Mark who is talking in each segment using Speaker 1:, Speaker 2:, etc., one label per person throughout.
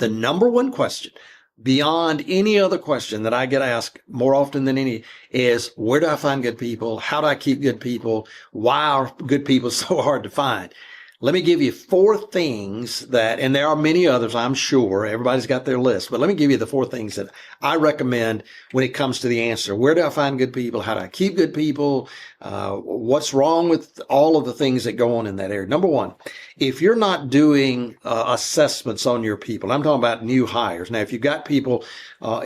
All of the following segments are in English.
Speaker 1: The number one question beyond any other question that I get asked more often than any is, where do I find good people? How do I keep good people? Why are good people so hard to find? Let me give you 4 things that, and there are many others, I'm sure. Everybody's got their list, but let me give you the 4 things that I recommend when it comes to the answer. Where do I find good people? How do I keep good people? What's wrong with all of the things that go on in that area? Number 1, if you're not doing assessments on your people, I'm talking about new hires. Now, if you've got people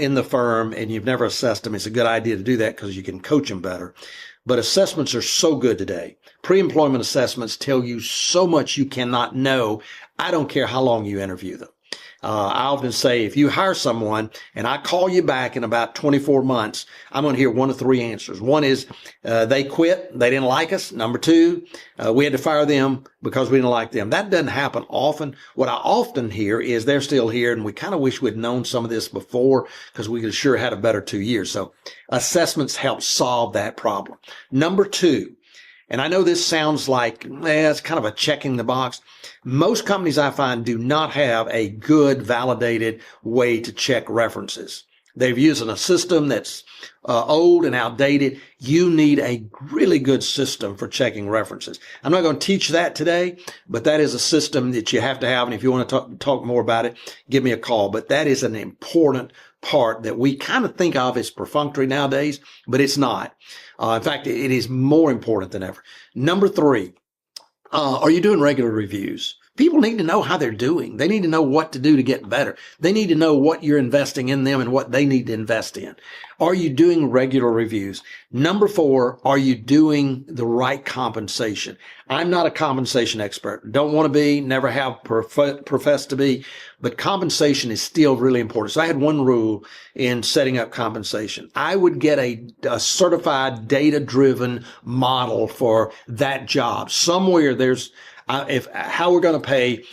Speaker 1: in the firm and you've never assessed them, it's a good idea to do that because you can coach them better. But assessments are so good today. Pre-employment assessments tell you so much you cannot know. I don't care how long you interview them. I often say, if you hire someone and I call you back in about 24 months, I'm going to hear 1 of 3 answers. One is they quit. They didn't like us. Number 2, we had to fire them because we didn't like them. That doesn't happen often. What I often hear is they're still here and we kind of wish we'd known some of this before because we could have sure had a better 2 years. So assessments help solve that problem. Number 2, and I know this sounds like it's kind of a checking the box. Most companies I find do not have a good validated way to check references. They're using a system that's old and outdated. You need a really good system for checking references. I'm not going to teach that today, but that is a system that you have to have. And if you want to talk more about it, give me a call. But that is an important part that we kind of think of as perfunctory nowadays, but it's not. In fact, it is more important than ever. Number 3, are you doing regular reviews? People need to know how they're doing. They need to know what to do to get better. They need to know what you're investing in them and what they need to invest in. Are you doing regular reviews? Number 4, are you doing the right compensation? I'm not a compensation expert. Don't want to be, never have professed to be, but compensation is still really important. So I had one rule in setting up compensation. I would get a certified data-driven model for that job. Somewhere there's how we're going to pay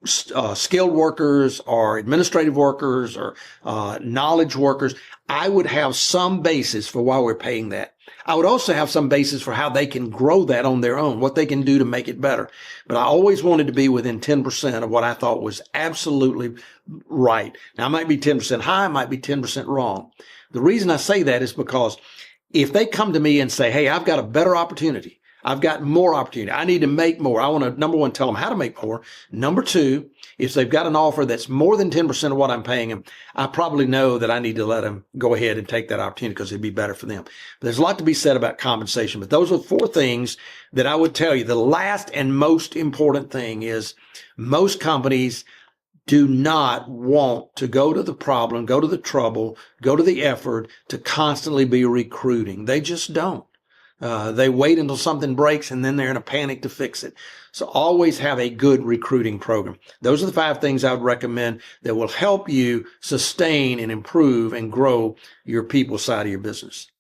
Speaker 1: skilled workers or administrative workers or knowledge workers. I would have some basis for why we're paying that. I would also have some basis for how they can grow that on their own, what they can do to make it better. But I always wanted to be within 10% of what I thought was absolutely right. Now, I might be 10% high, I might be 10% wrong. The reason I say that is because if they come to me and say, hey, I've got a better opportunity, I've got more opportunity, I need to make more, I want to, number 1, tell them how to make more. Number 2, if they've got an offer that's more than 10% of what I'm paying them, I probably know that I need to let them go ahead and take that opportunity because it'd be better for them. But there's a lot to be said about compensation, but those are 4 things that I would tell you. The last and most important thing is most companies do not want to go to the problem, go to the trouble, go to the effort to constantly be recruiting. They just don't. They wait until something breaks and then they're in a panic to fix it. So always have a good recruiting program. Those are the 5 things I would recommend that will help you sustain and improve and grow your people side of your business.